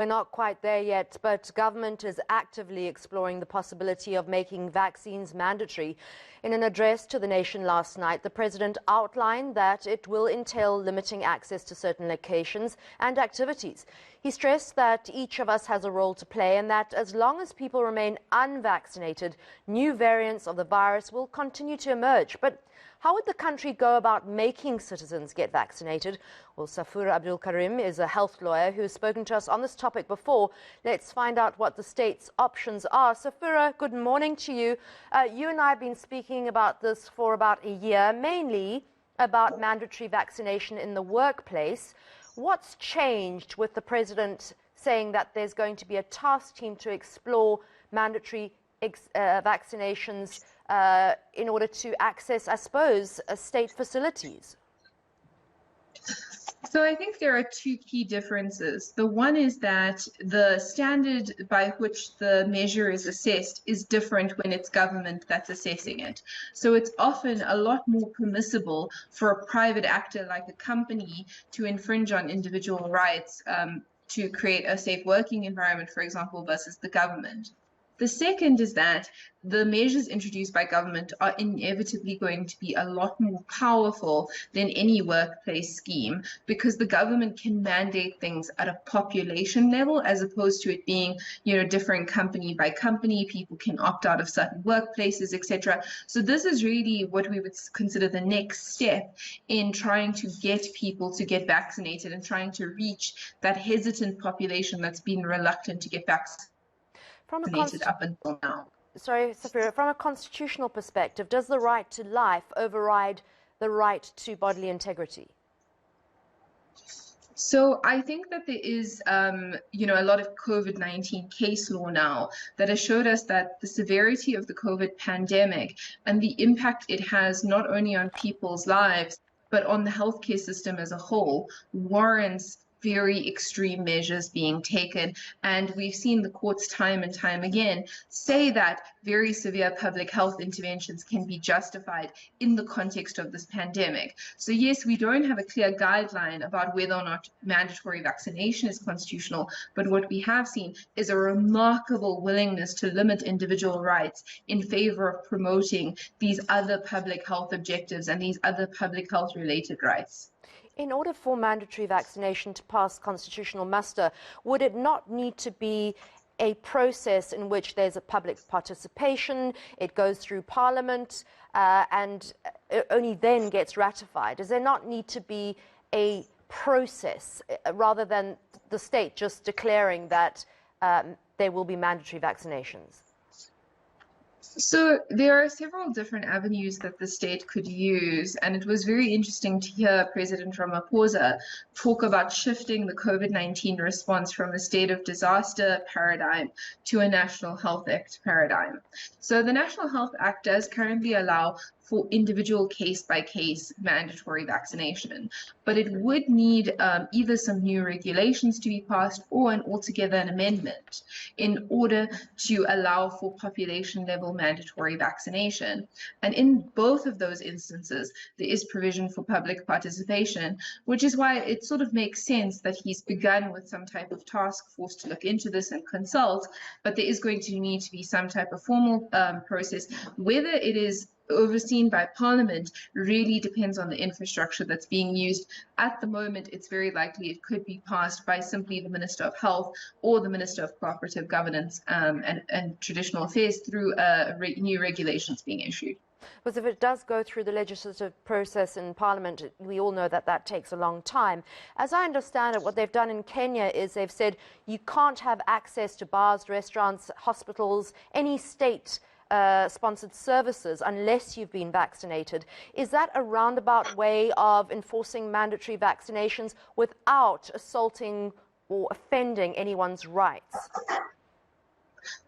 We're not quite there yet, but government is actively exploring the possibility of making vaccines mandatory. In an address to the nation last night, the president outlined that it will entail limiting access to certain locations and activities. He stressed that each of us has a role to play and that as long as people remain unvaccinated, new variants of the virus will continue to emerge. But how would the country go about making citizens get vaccinated? Well, Safura Abdool Karim is a health lawyer who has spoken to us on this topic before. Let's find out what the state's options are. Safura, good morning to you. You and I have been speaking about this for about a year, mainly about mandatory vaccination in the workplace. What's changed with the president saying that there's going to be a task team to explore mandatory vaccinations in order to access, I suppose, state facilities? So I think there are two key differences. The one is that the standard by which the measure is assessed is different when it's government that's assessing it. So it's often a lot more permissible for a private actor like a company to infringe on individual rights to create a safe working environment, for example, versus the government. The second is that the measures introduced by government are inevitably going to be a lot more powerful than any workplace scheme because the government can mandate things at a population level as opposed to it being, different company by company. People can opt out of certain workplaces, etc. So this is really what we would consider the next step in trying to get people to get vaccinated and trying to reach that hesitant population that's been reluctant to get vaccinated up until now. Sorry, Safura, from a constitutional perspective, does the right to life override the right to bodily integrity? So I think that there is, a lot of COVID-19 case law now that has showed us that the severity of the COVID pandemic and the impact it has not only on people's lives, but on the healthcare system as a whole warrants very extreme measures being taken. And we've seen the courts time and time again say that very severe public health interventions can be justified in the context of this pandemic. So yes, we don't have a clear guideline about whether or not mandatory vaccination is constitutional, but what we have seen is a remarkable willingness to limit individual rights in favor of promoting these other public health objectives and these other public health related rights. In order for mandatory vaccination to pass constitutional muster, would it not need to be a process in which there's a public participation, it goes through Parliament, and only then gets ratified? Does there not need to be a process rather than the state just declaring that there will be mandatory vaccinations? So there are several different avenues that the state could use, and it was very interesting to hear President Ramaphosa talk about shifting the COVID-19 response from a state of disaster paradigm to a National Health Act paradigm. So the National Health Act does currently allow for individual case-by-case mandatory vaccination, but it would need either some new regulations to be passed or altogether an amendment in order to allow for population-level mandatory vaccination. And in both of those instances, there is provision for public participation, which is why it sort of makes sense that he's begun with some type of task force to look into this and consult, but there is going to need to be some type of formal process. Whether it is overseen by Parliament really depends on the infrastructure that's being used. At the moment, it's very likely it could be passed by simply the Minister of Health or the Minister of Cooperative Governance and Traditional Affairs through new regulations being issued. Because if it does go through the legislative process in Parliament, we all know that that takes a long time. As I understand it, what they've done in Kenya is they've said you can't have access to bars, restaurants, hospitals, any state sponsored services unless you've been vaccinated. Is that a roundabout way of enforcing mandatory vaccinations without assaulting or offending anyone's rights?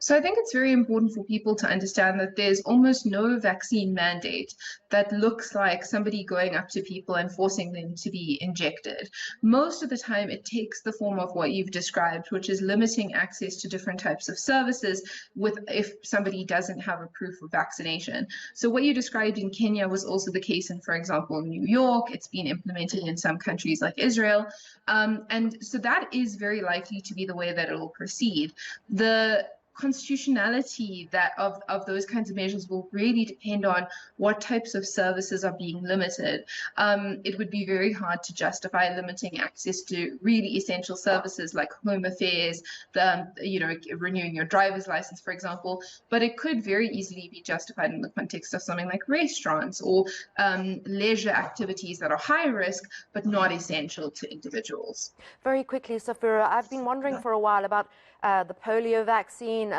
So I think it's very important for people to understand that there's almost no vaccine mandate that looks like somebody going up to people and forcing them to be injected. Most of the time, it takes the form of what you've described, which is limiting access to different types of services with if somebody doesn't have a proof of vaccination. So what you described in Kenya was also the case in, for example, New York. It's been implemented in some countries like Israel. And so that is very likely to be the way that it will proceed. The constitutionality of those kinds of measures will really depend on what types of services are being limited. It would be very hard to justify limiting access to really essential services like home affairs, renewing your driver's license, for example, but it could very easily be justified in the context of something like restaurants or leisure activities that are high risk but not essential to individuals. Very quickly, Safura, I've been wondering for a while about the polio vaccine,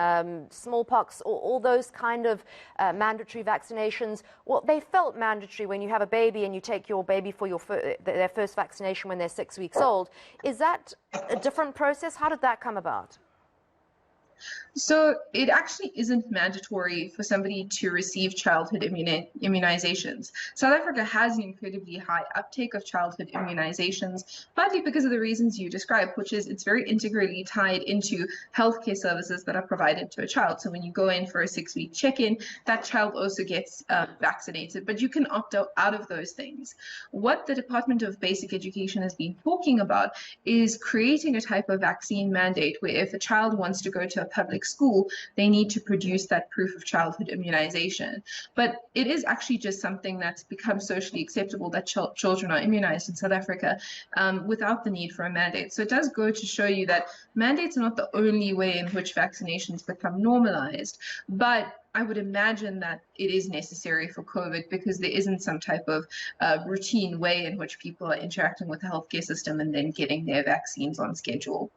smallpox, all those kind of mandatory vaccinations. Well, they felt mandatory when you have a baby and you take your baby for their first vaccination when they're 6 weeks old. Is that a different process? How did that come about? So it actually isn't mandatory for somebody to receive childhood immunizations. South Africa has an incredibly high uptake of childhood immunizations, partly because of the reasons you described, which is it's very integrally tied into healthcare services that are provided to a child. So when you go in for a 6-week check-in, that child also gets vaccinated, but you can opt out of those things. What the Department of Basic Education has been talking about is creating a type of vaccine mandate where if a child wants to go to a public school, they need to produce that proof of childhood immunization. But it is actually just something that's become socially acceptable that children are immunized in South Africa without the need for a mandate. So it does go to show you that mandates are not the only way in which vaccinations become normalized, but I would imagine that it is necessary for COVID because there isn't some type of routine way in which people are interacting with the healthcare system and then getting their vaccines on schedule.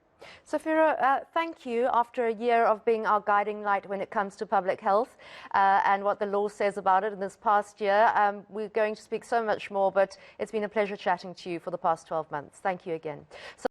Safura, thank you. After a year of being our guiding light when it comes to public health and what the law says about it in this past year, we're going to speak so much more, but it's been a pleasure chatting to you for the past 12 months. Thank you again.